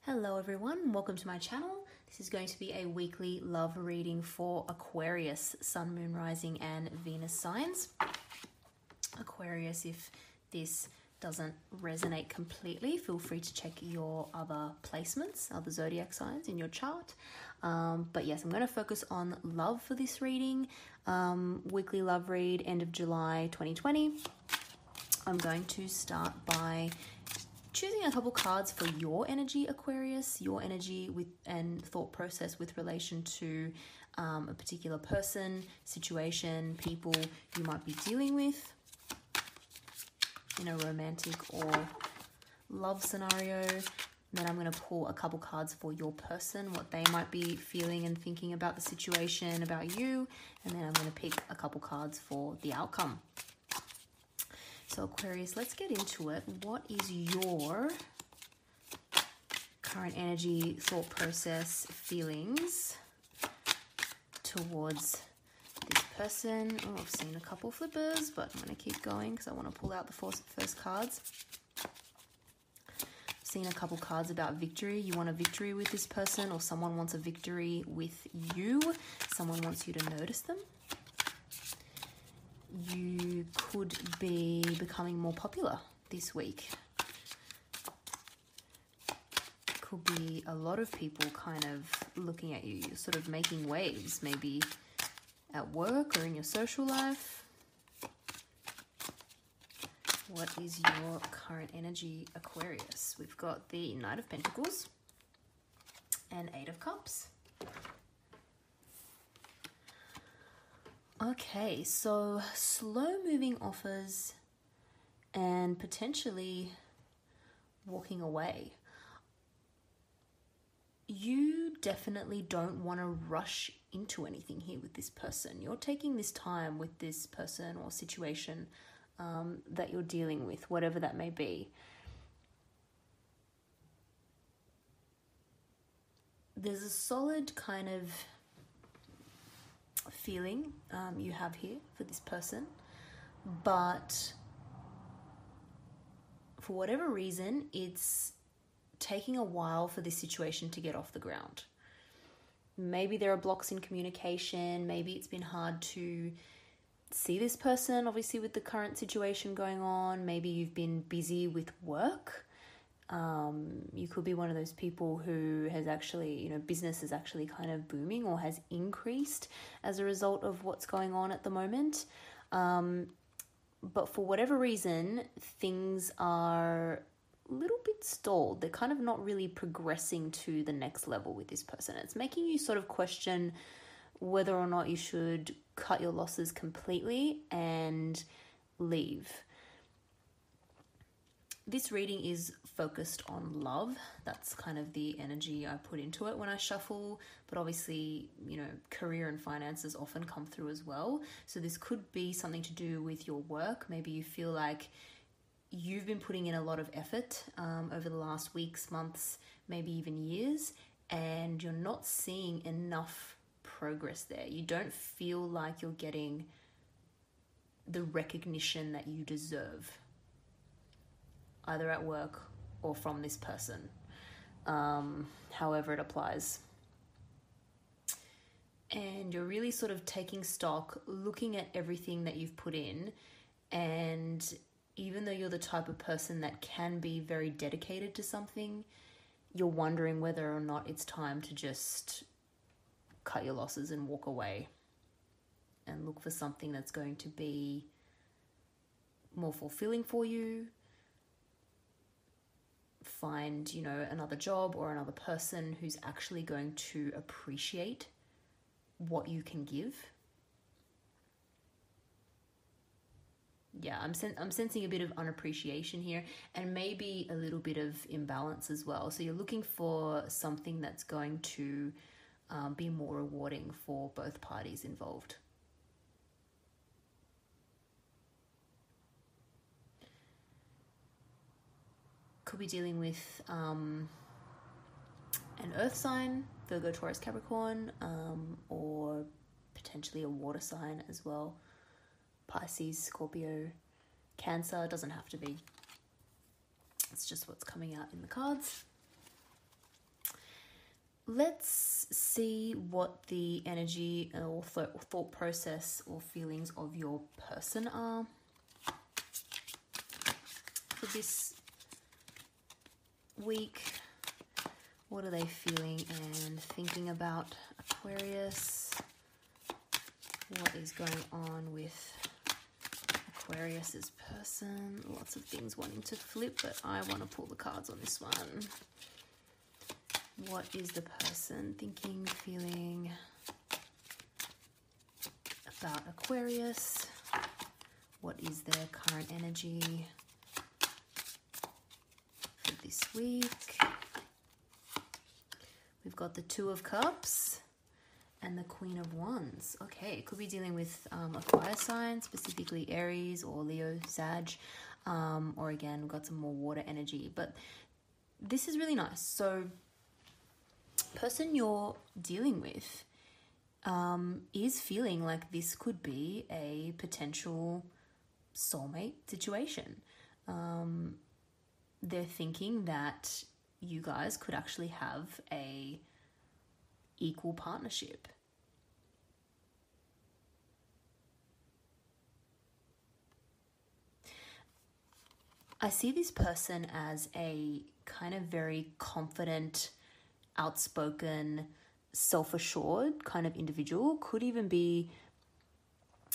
Hello everyone, welcome to my channel. This is going to be a weekly love reading for Aquarius, Sun, Moon, Rising and Venus signs. Aquarius, if this doesn't resonate completely, feel free to check your other placements, other zodiac signs in your chart. But yes, I'm going to focus on love for this reading. Weekly love read, end of July 2020. I'm going to start by choosing a couple cards for your energy, Aquarius, your energy with and thought process with relation to a particular person, situation, people you might be dealing with in a romantic or love scenario. Then I'm going to pull a couple cards for your person, what they might be feeling and thinking about the situation, about you. And then I'm going to pick a couple cards for the outcome. So Aquarius, let's get into it. What is your current energy, thought process, feelings towards this person? Oh, I've seen a couple flippers, but I'm going to keep going because I want to pull out the first cards. I've seen a couple cards about victory. You want a victory with this person, or someone wants a victory with you. Someone wants you to notice them. You could be becoming more popular this week. Could be a lot of people kind of looking at you. You're sort of making waves, maybe at work or in your social life. What is your current energy, Aquarius? We've got the Knight of Pentacles and Eight of Cups. Okay, so slow-moving offers and potentially walking away. You definitely don't want to rush into anything here with this person. You're taking this time with this person or situation that you're dealing with, whatever that may be. There's a solid kind of feeling you have here for this person, but for whatever reason, it's taking a while for this situation to get off the ground. Maybe there are blocks in communication. Maybe it's been hard to see this person, obviously with the current situation going on. Maybe you've been busy with work. You could be one of those people who has actually, business is actually kind of booming or has increased as a result of what's going on at the moment. But for whatever reason, things are a little bit stalled. They're kind of not really progressing to the next level with this person. It's making you sort of question whether or not you should cut your losses completely and leave. This reading is focused on love. That's kind of the energy I put into it when I shuffle. But obviously, career and finances often come through as well. So this could be something to do with your work. Maybe you feel like you've been putting in a lot of effort over the last weeks, months, maybe even years, and you're not seeing enough progress there. You don't feel like you're getting the recognition that you deserve, either at work or from this person, however it applies. And you're really sort of taking stock, looking at everything that you've put in, and even though you're the type of person that can be very dedicated to something, you're wondering whether or not it's time to just cut your losses and walk away and look for something that's going to be more fulfilling for you. Find, another job or another person who's actually going to appreciate what you can give. Yeah, I'm sensing a bit of unappreciation here, and maybe a little bit of imbalance as well. So you're looking for something that's going to be more rewarding for both parties involved. Could be dealing with an earth sign, Virgo, Taurus, Capricorn, or potentially a water sign as well. Pisces, Scorpio, Cancer. It doesn't have to be. It's just what's coming out in the cards. Let's see what the energy or thought process or feelings of your person are for this week. What are they feeling and thinking about, Aquarius? What is going on with Aquarius's person? Lots of things wanting to flip, but I want to pull the cards on this one. What is the person thinking, feeling about Aquarius? What is their current energy for this week? We've got the Two of Cups and the Queen of Wands. Okay, it could be dealing with a fire sign, specifically Aries or Leo, Sag, or again, we've got some more water energy. But this is really nice. So, person you're dealing with is feeling like this could be a potential soulmate situation. They're thinking that you guys could actually have a equal partnership. I see this person as a kind of very confident, outspoken, self-assured kind of individual. Could even be,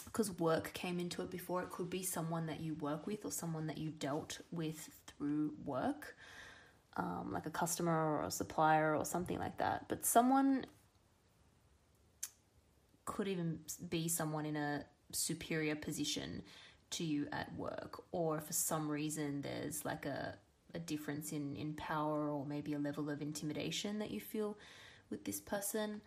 because work came into it before, it could be someone that you work with or someone that you dealt with through work, like a customer or a supplier or something like that. But someone could even be someone in a superior position to you at work, or for some reason there's like a difference in power or maybe a level of intimidation that you feel with this person.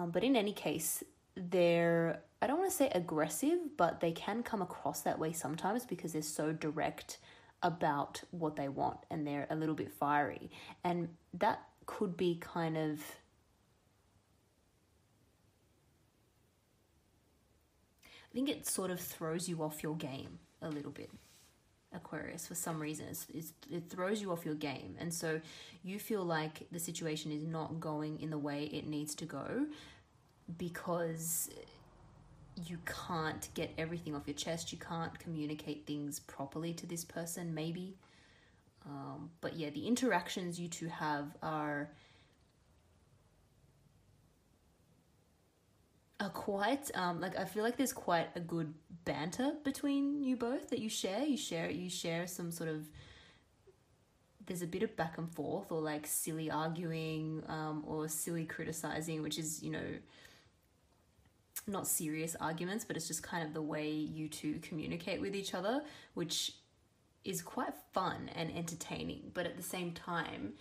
But in any case, they're, I don't want to say aggressive, but they can come across that way sometimes because they're so direct about what they want and they're a little bit fiery. And that could be kind of, I think it sort of throws you off your game a little bit, Aquarius, for some reason. It throws you off your game. And so you feel like the situation is not going in the way it needs to go because you can't get everything off your chest. You can't communicate things properly to this person, maybe. But yeah, the interactions you two have are quite like, I feel like there's quite a good banter between you both that you share some sort of, there's a bit of back and forth or like silly arguing or silly criticizing, which is, you know, not serious arguments, but it's just kind of the way you two communicate with each other, which is quite fun and entertaining. But at the same time,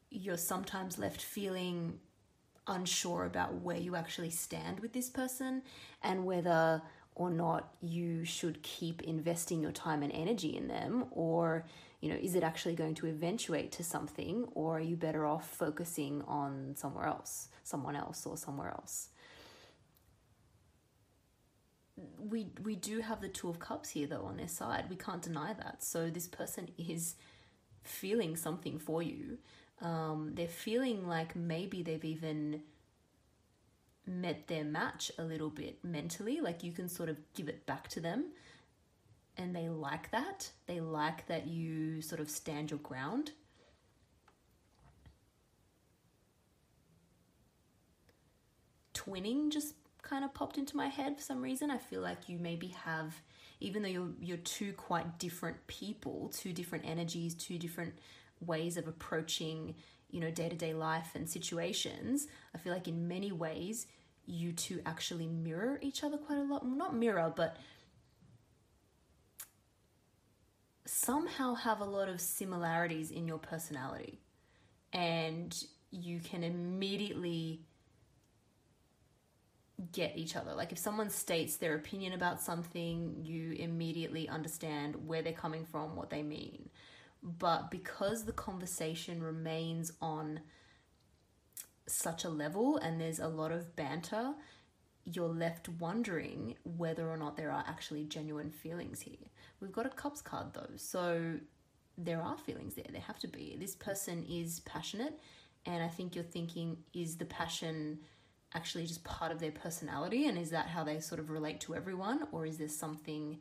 you're sometimes left feeling unsure about where you actually stand with this person and whether or not you should keep investing your time and energy in them, or, you know, is it actually going to eventuate to something, or are you better off focusing on someone else or somewhere else? We do have the Two of Cups here though on their side. We can't deny that. So this person is feeling something for you. They're feeling like maybe they've even met their match a little bit mentally, like you can sort of give it back to them, and they like that. They like that you sort of stand your ground. Twinning just kind of popped into my head for some reason. I feel like you maybe have, even though you're two quite different people, two different energies, two different ways of approaching, you know, day-to-day life and situations, I feel like in many ways you two actually mirror each other quite a lot. Not mirror, but somehow have a lot of similarities in your personality, and you can immediately get each other. Like if someone states their opinion about something, you immediately understand where they're coming from, what they mean. But because the conversation remains on such a level and there's a lot of banter, you're left wondering whether or not there are actually genuine feelings here. We've got a Cups card though, so there are feelings there. There have to be. This person is passionate And I think you're thinking, is the passion actually just part of their personality, and is that how they sort of relate to everyone, or is there something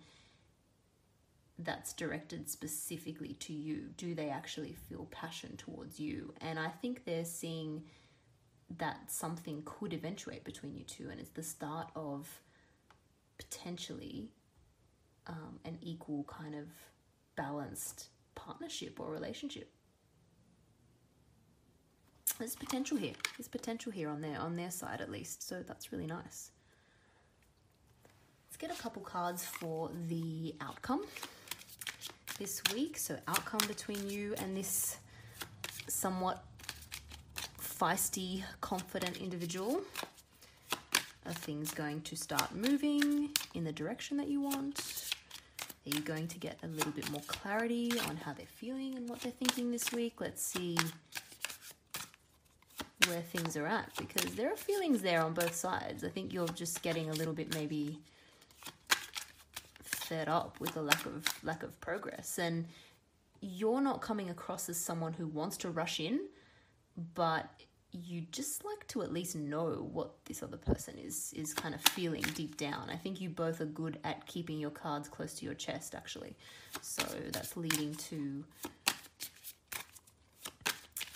that's directed specifically to you? Do they actually feel passion towards you? And I think they're seeing that something could eventuate between you two, and it's the start of potentially an equal kind of balanced partnership or relationship. There's potential here. There's potential here on their side at least. So that's really nice. Let's get a couple cards for the outcome this week. So outcome between you and this somewhat feisty, confident individual. Are things going to start moving in the direction that you want? Are you going to get a little bit more clarity on how they're feeling and what they're thinking this week? Let's see where things are at, because there are feelings there on both sides. I think you're just getting a little bit maybe fed up with the lack of progress, and you're not coming across as someone who wants to rush in, but you just like to at least know what this other person is kind of feeling deep down. I think you both are good at keeping your cards close to your chest, actually. So that's leading to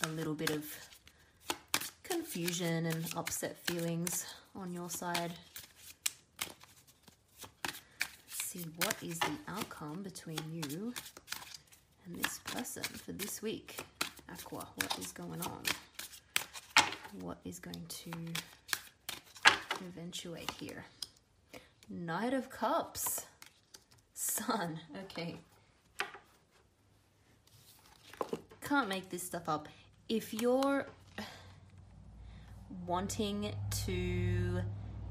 a little bit of confusion and upset feelings on your side. Let's see, what is the outcome between you and this person for this week? Aqua, what is going on? What is going to eventuate here? Knight of Cups. Sun. Okay. Can't make this stuff up. If you're wanting to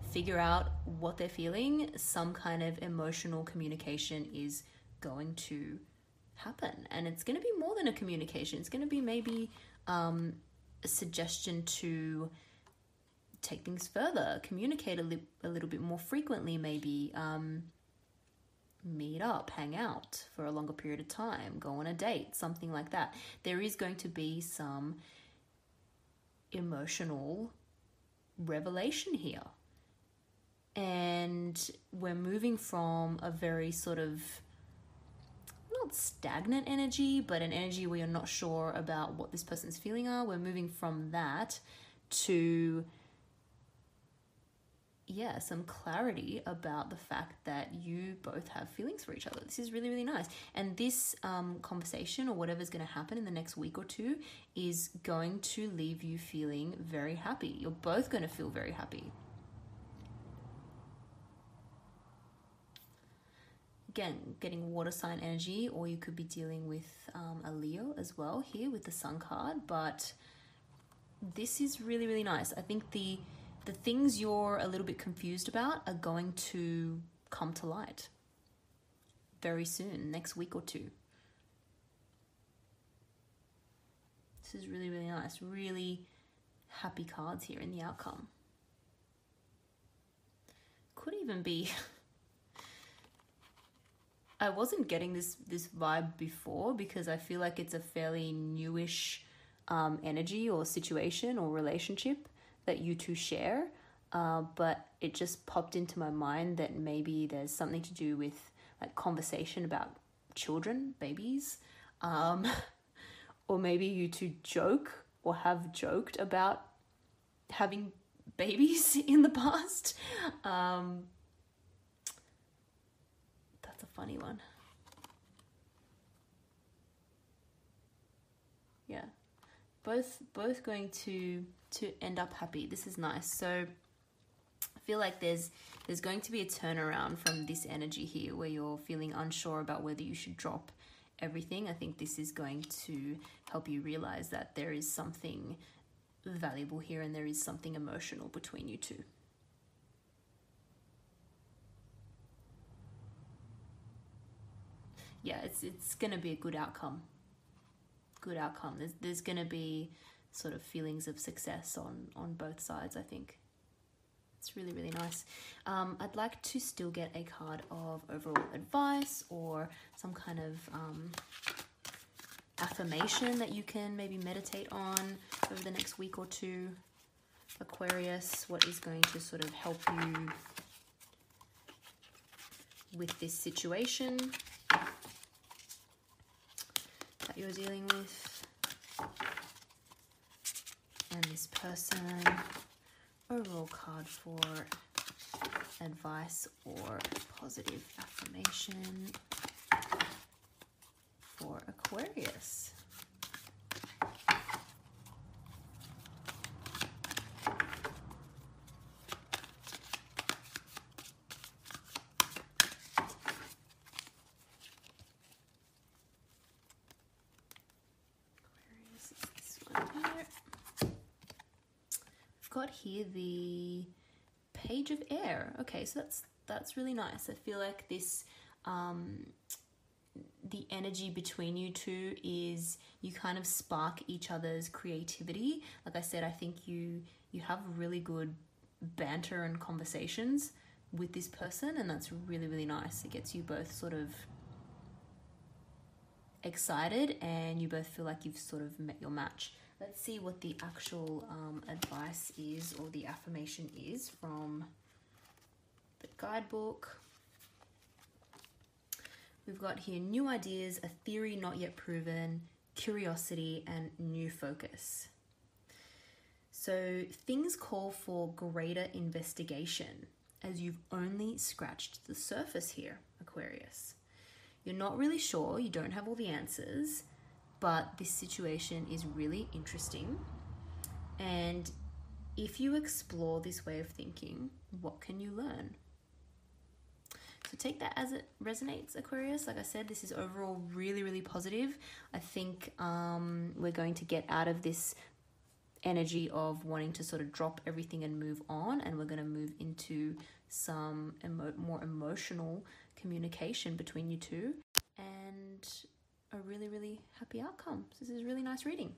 figure out what they're feeling, some kind of emotional communication is going to happen. And it's going to be more than a communication. It's going to be maybe a suggestion to take things further, communicate a little bit more frequently, maybe meet up, hang out for a longer period of time, go on a date, something like that. There is going to be some emotional revelation here. And we're moving from a very sort of not stagnant energy, but an energy where you're not sure about what this person's feeling are. We're moving from that to, yeah, some clarity about the fact that you both have feelings for each other. This is really, really nice. And this conversation or whatever's going to happen in the next week or two is going to leave you feeling very happy. You're both going to feel very happy. Again, getting water sign energy, or you could be dealing with a Leo as well here with the Sun card, but this is really, really nice. I think the things you're a little bit confused about are going to come to light very soon, next week or two. This is really, really nice. Really happy cards here in the outcome. Could even be... I wasn't getting this vibe before because I feel like it's a fairly newish energy or situation or relationship that you two share. But it just popped into my mind that maybe there's something to do with like conversation about children, babies. Or maybe you two joke or have joked about having babies in the past. That's a funny one. Yeah, both going to end up happy. This is nice. So I feel like there's going to be a turnaround from this energy here where you're feeling unsure about whether you should drop everything. I think this is going to help you realize that there is something valuable here and there is something emotional between you two. Yeah, it's going to be a good outcome. Good outcome. There's going to be sort of feelings of success on both sides, I think. It's really, really nice. I'd like to still get a card of overall advice or some kind of affirmation that you can maybe meditate on over the next week or two. Aquarius, what is going to sort of help you with this situation that you're dealing with, and this person. Overall card for advice or positive affirmation for Aquarius. Got here the Page of Air. Okay, so that's really nice. I feel like this the energy between you two is you kind of spark each other's creativity. Like I said, I think you have really good banter and conversations with this person, and that's really, really nice. It gets you both sort of excited and you both feel like you've sort of met your match. Let's see what the actual advice is, or the affirmation is, from the guidebook. We've got here new ideas, a theory not yet proven, curiosity, and new focus. So things call for greater investigation, as you've only scratched the surface here, Aquarius. You're not really sure, you don't have all the answers, but this situation is really interesting. And if you explore this way of thinking, what can you learn? So take that as it resonates, Aquarius. Like I said, this is overall really, really positive. I think we're going to get out of this energy of wanting to sort of drop everything and move on, and we're going to move into some more emotional communication between you two, and a really, really happy outcome. So this is a really nice reading.